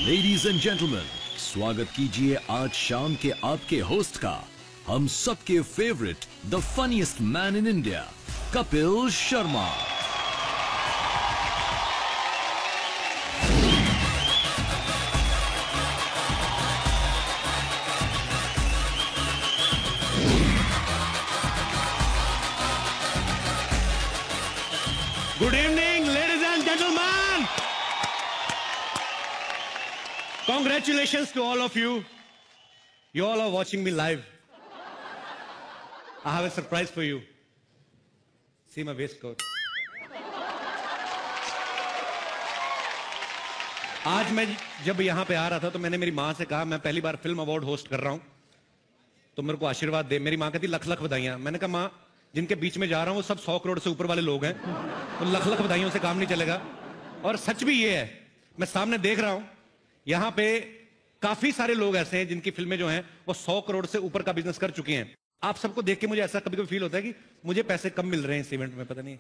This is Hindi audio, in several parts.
लेडीज एंड जेंटलमैन, स्वागत कीजिए आज शाम के आपके होस्ट का, हम सबके favourite, the funniest man in India, Kapil Sharma. Good evening, ladies and gentlemen. Congratulations to all of you. You all are watching me live. I have a surprise for you. See my waistcoat. आज मैं जब यहां पे आ रहा था तो मैंने मेरी मां से कहा मैं पहली बार फिल्म अवार्ड होस्ट कर रहा हूं, तो मेरे को आशीर्वाद दे। मेरी मां कहती लख लख बधाइयां। मैंने कहा मां, जिनके बीच में जा रहा हूं वो सब 100 करोड़ से ऊपर वाले लोग हैं, तो लख लख बधाइयों से काम नहीं चलेगा। और सच भी ये है, मैं सामने देख रहा हूं यहां पे काफी सारे लोग ऐसे हैं जिनकी फिल्में जो हैं वो 100 करोड़ से ऊपर का बिजनेस कर चुकी हैं। आप सबको देख के मुझे ऐसा कभी कभी फील होता है कि मुझे पैसे कम मिल रहे हैं इस इवेंट में, पता नहीं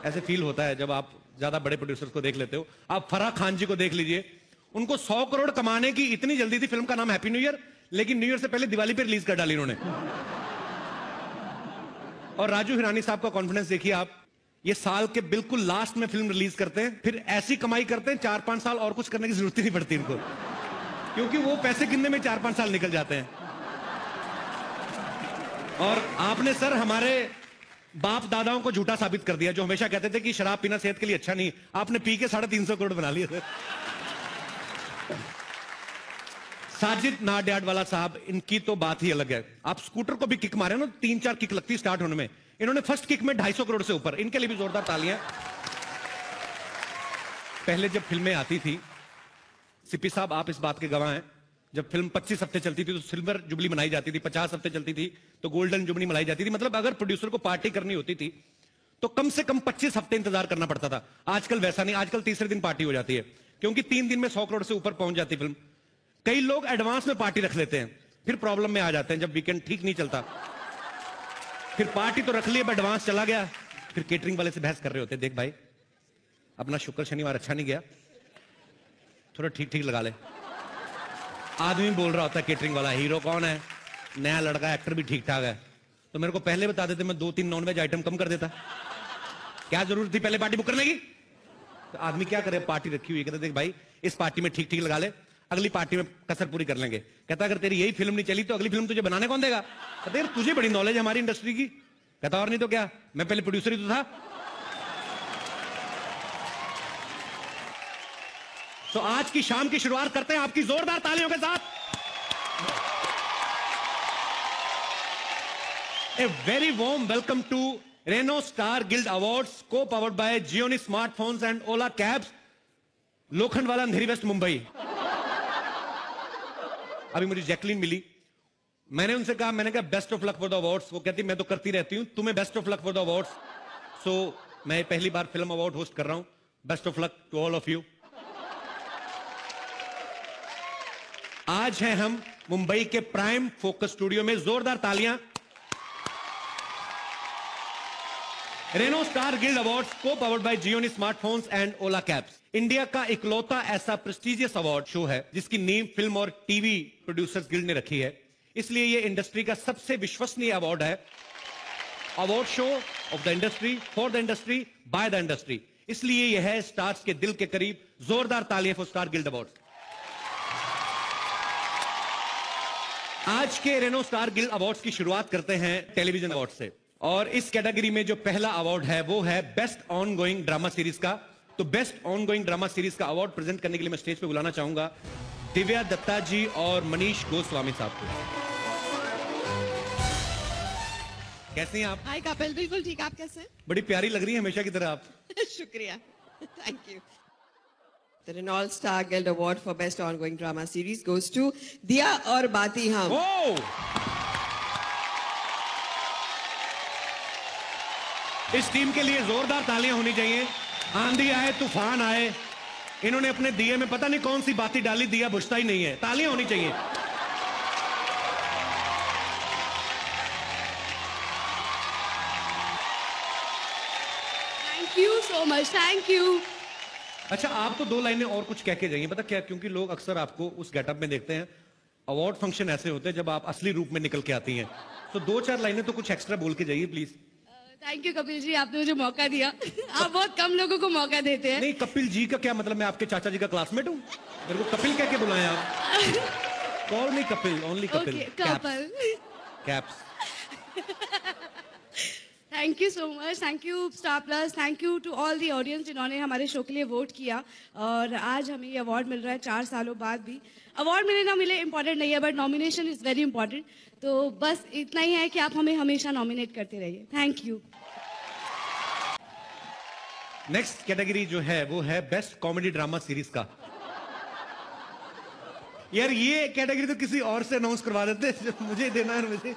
ऐसे फील होता है जब आप ज्यादा बड़े प्रोड्यूसर्स को देख लेते हो। आप फराह खान जी को देख लीजिए, उनको 100 करोड़ कमाने की इतनी जल्दी थी। फिल्म का नाम हैप्पी न्यू ईयर, लेकिन न्यू ईयर से पहले दिवाली पे रिलीज कर डाली इन्होंने। और राजू हिरानी साहब का कॉन्फिडेंस देखिए आप, ये साल के बिल्कुल लास्ट में फिल्म रिलीज करते हैं, फिर ऐसी कमाई करते हैं 4-5 साल और कुछ करने की जरूरत ही नहीं पड़ती इनको, क्योंकि वो पैसे गिनने में 4-5 साल निकल जाते हैं। और आपने सर हमारे बाप दादाओं को झूठा साबित कर दिया, जो हमेशा कहते थे कि शराब पीना सेहत के लिए अच्छा नहीं। आपने पी के 350 करोड़ बना लिए सर। साजिद नाडियाडवाला साहब, इनकी तो बात ही अलग है। आप स्कूटर को भी किक मारे ना, 3-4 किक लगती स्टार्ट होने में, इन्होंने फर्स्ट किक में 250 करोड़ से ऊपर। इनके लिए भी जोरदार तालियां। पहले जब फिल्में आती थी, सीपी साहब आप इस बात के गवाह हैं, जब फिल्म 25 हफ्ते चलती थी तो सिल्वर जुबली मनाई जाती थी, 50 हफ्ते चलती थी तो गोल्डन जुबली मनाई जाती थी। मतलब अगर प्रोड्यूसर को पार्टी करनी होती थी तो कम से कम 25 हफ्ते इंतजार करना पड़ता था। आजकल वैसा नहीं, आजकल तीसरे दिन पार्टी हो जाती है, क्योंकि 3 दिन में 100 करोड़ से ऊपर पहुंच जाती फिल्म। कई लोग एडवांस में पार्टी रख लेते हैं, फिर प्रॉब्लम में आ जाते हैं जब वीकेंड ठीक नहीं चलता। फिर पार्टी तो रख ली, अब एडवांस चला गया, फिर केटरिंग वाले से बहस कर रहे होते हैं, देख भाई अपना शुक्र शनिवार अच्छा नहीं गया, थोड़ा ठीक ठीक लगा ले। आदमी बोल रहा होता है केटरिंग वाला, हीरो कौन है, नया लड़का, एक्टर भी ठीक ठाक है, तो मेरे को पहले बता देते, मैं 2-3 नॉनवेज आइटम कम कर देता। क्या जरूरत थी पहले पार्टी बुक करने की? तो आदमी क्या करे, पार्टी रखी हुई, कहते देख भाई इस पार्टी में ठीक ठीक लगा ले, अगली पार्टी में कसर पूरी कर लेंगे। कहता अगर तेरी यही फिल्म नहीं चली तो अगली फिल्म तुझे बनाने कौन देगा? कहते यार तुझे बड़ी नॉलेज है हमारी इंडस्ट्री की। कहता और नहीं तो क्या, मैं पहले प्रोड्यूसर ही तो था। तो आज की शाम की शुरुआत करते हैं आपकी जोरदार तालियों के साथ। A very warm welcome to Renault Star Guild Awards, co powered by Gionee smartphones and Ola cabs, Lokhandwala Andheri west Mumbai. अभी मुझे जैकलीन मिली, मैंने उनसे कहा, मैंने कहा best of luck for the awards. वो कहती मैं तो करती रहती हूं, तुम्हें best of luck for the awards. So मैं पहली बार फिल्म अवार्ड होस्ट कर रहा हूं, best of luck to all of you. आज हैं हम मुंबई के प्राइम फोकस स्टूडियो में, जोरदार तालियां। Reno Star Guild Awards, co powered by Gionee smartphones and Ola cabs, India का इकलौता ऐसा प्रेस्टिजियस अवार्ड शो है जिसकी नींव फिल्म और टीवी प्रोड्यूसर्स गिल्ड ने रखी है। इसलिए यह इंडस्ट्री का सबसे विश्वसनीय अवार्ड है, award show off the industry, for the industry, by the industry. इसलिए यह है स्टार्स के दिल के करीब। जोरदार तालियां फॉर स्टार गिल्ड अवार्ड। आज के रेनो स्टार गिल्ड अवार्ड्स की शुरुआत करते हैं टेलीविजन अवार्ड से, और इस कैटेगरी में जो पहला अवार्ड है वो है best on going drama series का। तो best on going drama series का अवार्ड प्रेजेंट करने के लिए मैं स्टेज पे बुलाना चाहूंगा दिव्या दत्ता जी और मनीष गोस्वामी साहब को। कैसे हैं आप? हाय कपिल, बिल्कुल ठीक, आप कैसे हैं? बड़ी प्यारी लग रही है हमेशा की तरह आप। शुक्रिया, thank you. The Renault Star Guild Award for Best Ongoing Drama Series goes to दिया और बाती हम। इस टीम के लिए जोरदार तालियां होनी चाहिए। आंधी आए तूफान आए, इन्होंने अपने दिए में पता नहीं कौन सी बाती डाली, दिया बुझता ही नहीं है। तालियां होनी चाहिए। Thank you so much, thank you. अच्छा, आप तो 2 लाइनें और कुछ कह के जाइए, पता क्या, क्योंकि लोग अक्सर आपको उस गेटअप में देखते हैं, अवार्ड फंक्शन ऐसे होते हैं जब आप असली रूप में निकल के आती हैं, तो 2-4 लाइनें तो कुछ एक्स्ट्रा बोल के जाइए please. Thank you Kapil ji, आपने मुझे मौका दिया। आप बहुत कम लोगों को मौका देते हैं। नहीं, कपिल जी का क्या मतलब, मैं आपके चाचा जी का क्लासमेट हूँ? मेरे को कपिल कह के बुलाएं आप। Call me Kapil, only Kapil. Kapil. Caps. Thank you so much, thank you Star Plus, thank you to all the audience जिन्होंने हमारे शो के लिए वोट किया। और आज हमें ये अवार्ड मिल रहा है 4 सालों बाद भी। अवार्ड मिले ना मिले इम्पोर्टेंट नहीं है, but nomination is very important. तो बस इतना ही है कि आप हमें हमेशा नॉमिनेट करते रहिए। Thank you. नेक्स्ट कैटेगरी जो है वो है बेस्ट कॉमेडी ड्रामा सीरीज का। यार ये कैटेगरी तो किसी और से अनाउंस करवा देते, मुझे देना है मुझे।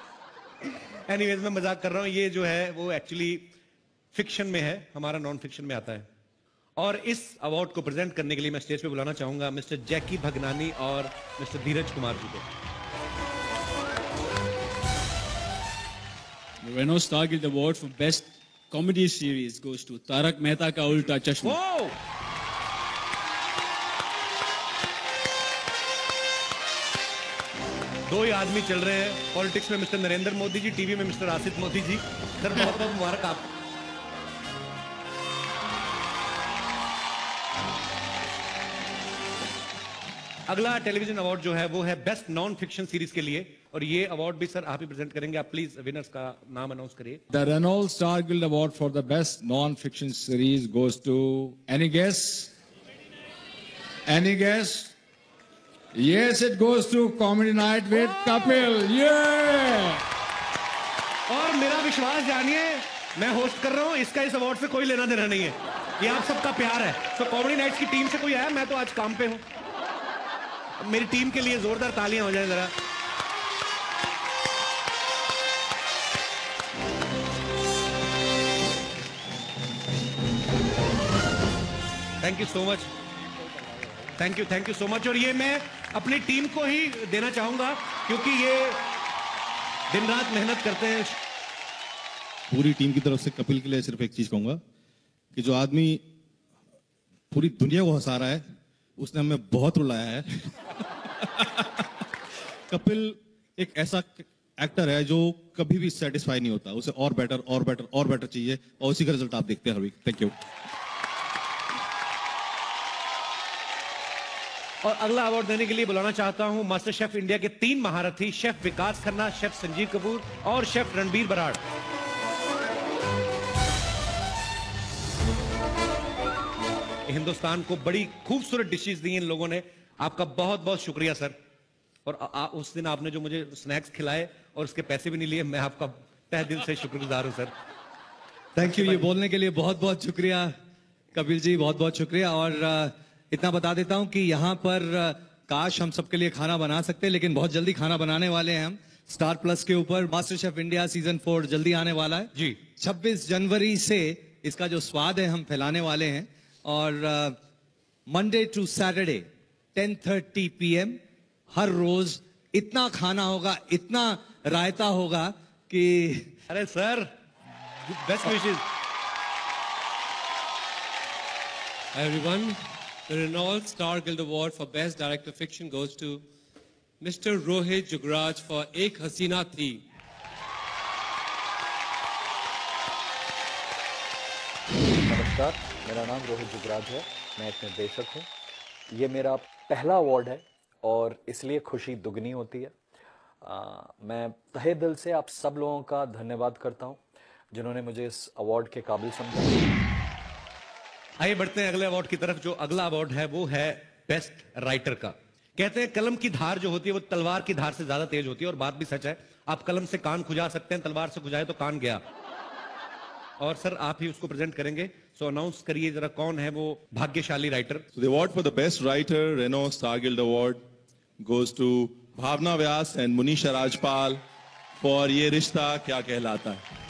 एनीवेज, मैं मजाक कर रहा हूं, ये जो है वो एक्चुअली फिक्शन में है, हमारा नॉन फिक्शन में आता है। और इस अवार्ड को प्रेजेंट करने के लिए मैं स्टेज पे बुलाना चाहूंगा मिस्टर जैकी भगनानी और मिस्टर धीरज कुमार जी को। The Renault Star Guild Award for Best Comedy Series goes to Tarak Mehta Ka Ulta Chashma. Whoa! दो ही आदमी चल रहे हैं पॉलिटिक्स में, मिस्टर नरेंद्र मोदी जी, टीवी में मिस्टर आसिफ मोदी जी। सर बहुत बहुत मुबारक आप। अगला टेलीविजन अवार्ड जो है वो है बेस्ट नॉन फिक्शन सीरीज के लिए, और ये अवार्ड भी सर आप ही प्रेजेंट करेंगे। आप प्लीज विनर्स का नाम अनाउंस करिए। The Renault Star Guild Award for the best non-fiction series goes to any guess? Any guess? Yes, it goes to Comedy Night with Kapil. Yeah! और मेरा विश्वास जानिए, मैं होस्ट कर रहा हूं, इसका इस अवार्ड से कोई लेना देना नहीं है, ये आप सबका प्यार है। तो कॉमेडी नाइट्स की टीम से कोई आया? मैं तो आज काम पे हूं। मेरी टीम के लिए जोरदार तालियां हो जाए जरा। Thank you so much, thank you so much. और ये मैं अपनी टीम को ही देना चाहूंगा क्योंकि ये दिन रात मेहनत करते हैं। पूरी टीम की तरफ से कपिल के लिए सिर्फ एक चीज कहूंगा कि जो आदमी पूरी दुनिया को हंसा रहा है उसने हमें बहुत रुलाया है। कपिल एक ऐसा एक्टर है जो कभी भी सेटिस्फाई नहीं होता, उसे और बेटर और बेटर और बेटर चाहिए, और उसी का रिजल्ट आप देखते हैं हर वीक। Thank you. और अगला अवार्ड देने के लिए बुलाना चाहता हूं मास्टर शेफ इंडिया के 3 महारथी, शेफ विकास खन्ना, शेफ संजीव कपूर और शेफ रणबीर बराड़। हिंदुस्तान को बड़ी खूबसूरत डिशेस दी इन लोगों ने, आपका बहुत बहुत शुक्रिया सर। और उस दिन आपने जो मुझे स्नैक्स खिलाए और उसके पैसे भी नहीं लिए, मैं आपका तहे दिल से शुक्रगुजार हूं सर। थैंक यू, ये बोलने के लिए बहुत बहुत शुक्रिया कपिल जी, बहुत बहुत शुक्रिया। और इतना बता देता हूं कि यहाँ पर काश हम सबके लिए खाना बना सकते, लेकिन बहुत जल्दी खाना बनाने वाले हैं हम। स्टार प्लस के ऊपर मास्टर शेफ इंडिया सीजन 4 जल्दी आने वाला है जी। 26 जनवरी से इसका जो स्वाद है हम फैलाने वाले हैं। और मंडे टू सैटरडे 10:30 PM हर रोज इतना खाना होगा, इतना रायता होगा कि अरे sir, best wishes. Hi everyone, the Renault Star Guild Award for Best Director Fiction goes to Mr. Rohit Jugraj for Ek Hasina Thi. नमस्कार, मेरा नाम रोहित जुगराज है, मैं एक निर्देशक हूँ। ये मेरा पहला अवार्ड है और इसलिए खुशी दुगनी होती है। मैं तहे दिल से आप सब लोगों का धन्यवाद करता हूँ जिन्होंने मुझे इस अवार्ड के काबिल समझा। आइए बढ़ते हैं अगले अवार्ड की तरफ। जो अगला अवार्ड है वो है बेस्ट राइटर का। कहते हैं कलम की धार जो होती है वो तलवार की धार से ज्यादा तेज होती है, और बात भी सच है। आप कलम से कान खुजा सकते हैं, तलवार से खुजाए तो कान गया। और सर आप ही उसको प्रेजेंट करेंगे, सो अनाउंस करिए जरा कौन है वो भाग्यशाली writer. So the award for the best writer, Renault Star Guild Award, goes to Bhavna Vyas and Munisha Rajpal for ये रिश्ता क्या कहलाता है।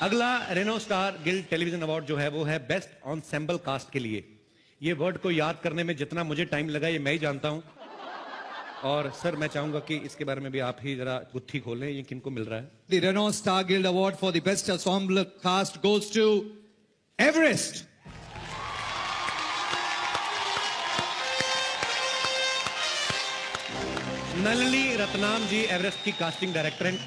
अगला Renault Star Guild Television Award जो है वो है बेस्ट ऑनसेम्बल कास्ट के लिए। ये वर्ड को याद करने में जितना मुझे टाइम लगा ये मैं ही जानता हूं। और सर मैं चाहूंगा कि इसके बारे में भी आप ही जरा गुत्थी खोलें, ये किनको मिल रहा है? The Renault Star Guild Award for the Best Ensemble Cast goes to Everest. Nalini Ratnam ji Everest की कास्टिंग डायरेक्टर हैं।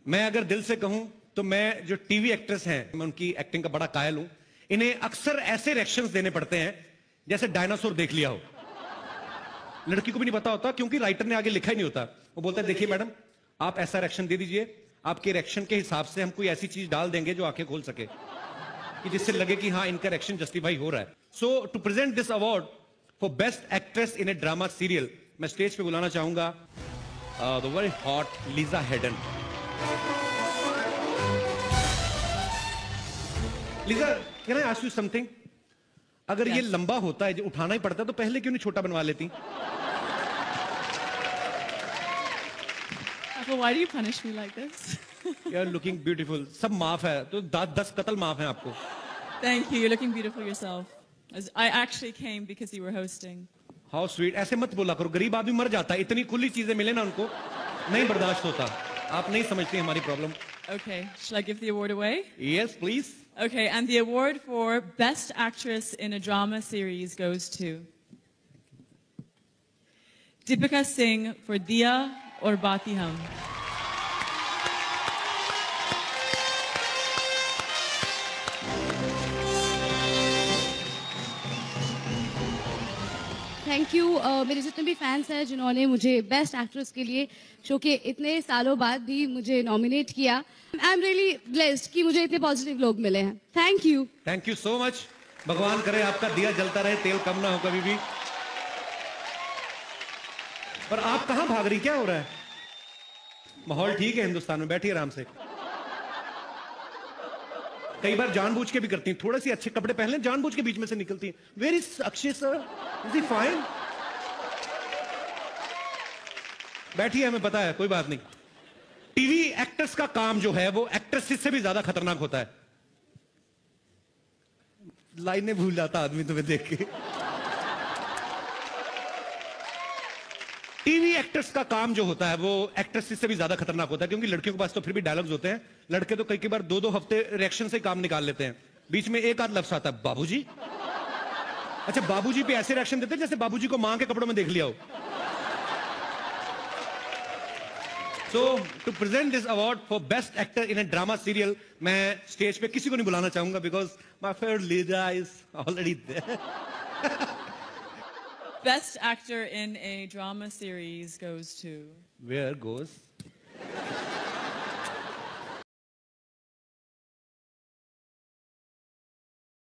मैं अगर दिल से कहूं तो मैं जो टीवी एक्ट्रेस हैं मैं उनकी एक्टिंग का बड़ा कायल हूं। इन्हें अक्सर ऐसे रिएक्शंस देने पड़ते हैं जैसे डायनासोर देख लिया हो। लड़की को भी नहीं पता होता क्योंकि राइटर ने आगे लिखा ही नहीं होता। वो बोलता है देखिए मैडम आप ऐसा रिएक्शन दे दीजिए, आपके रिएक्शन के हिसाब से हम कोई ऐसी चीज डाल देंगे जो आंखें खोल सके कि जिससे लगे कि हाँ इनका रिएक्शन जस्टिफाई हो रहा है। So to present this award for best actress in a drama serial मैं स्टेज पे बुलाना चाहूंगा the very hot Lisa Haydon. Lisa can I ask you something? अगर ये लंबा होता है जो उठाना ही पड़ता है तो पहले क्यों नहीं छोटा बनवा लेती? Why do you punish me like this? You are looking beautiful. सब माफ है तो 10 कत्ल माफ है आपको। Thank you. You're looking beautiful yourself. I actually came because you were hosting. How sweet. ऐसे मत बोला करो, गरीब आदमी मर जाता है। इतनी खुली चीजें मिले ना उनको नहीं बर्दाश्त होता। आप नहीं समझती हमारी problem. Okay. Shall I give the award away? Yes, please. Okay, and the award for Best Actress in a Drama Series goes to Deepika Singh for Diya Aur Baati Hum. Thank you. मेरे जितने भी फैंस हैं जिन्होंने मुझे बेस्ट एक्ट्रेस के लिए शो के इतने सालों बाद भी मुझे नॉमिनेट किया, आई एम रियली ब्लेस्ड कि मुझे इतने पॉजिटिव लोग मिले हैं। Thank you. Thank you so much. भगवान करे आपका दिया जलता रहे, तेल कम ना हो कभी भी। पर आप कहां भाग रही, क्या हो रहा है? माहौल ठीक है हिंदुस्तान में, बैठिए आराम से। कई बार जानबूझ के भी करती हैं, थोड़े से अच्छे कपड़े पहन लें, जानबूझ के बीच में से निकलती हैं। Very Akshay sir, is he fine? बैठिए, हमें पता है, कोई बात नहीं। टीवी एक्टर्स का काम जो है वो एक्ट्रेसेस से भी ज्यादा खतरनाक होता है। लाइनें भूल जाता आदमी तुम्हें देख के। टीवी एक्टर्स का काम जो होता है वो एक्ट्रेसेस से भी ज्यादा खतरनाक होता है, क्योंकि लड़कियों के पास तो फिर भी डायलॉग्स होते हैं। लड़के तो कई बार 2-2 हफ्ते रिएक्शन से काम निकाल लेते हैं, बीच में एक आध लफ्ज आता है बाबूजी। अच्छा, बाबूजी पे ऐसे रिएक्शन देते हैं जैसे बाबूजी को मां के कपड़ों में देख लिया हो। So to present this award for best actor in a drama serial मैं स्टेज पे किसी को नहीं बुलाना चाहूंगा because my favourite leader is already there. Best actor in a drama series goes to... Where goes?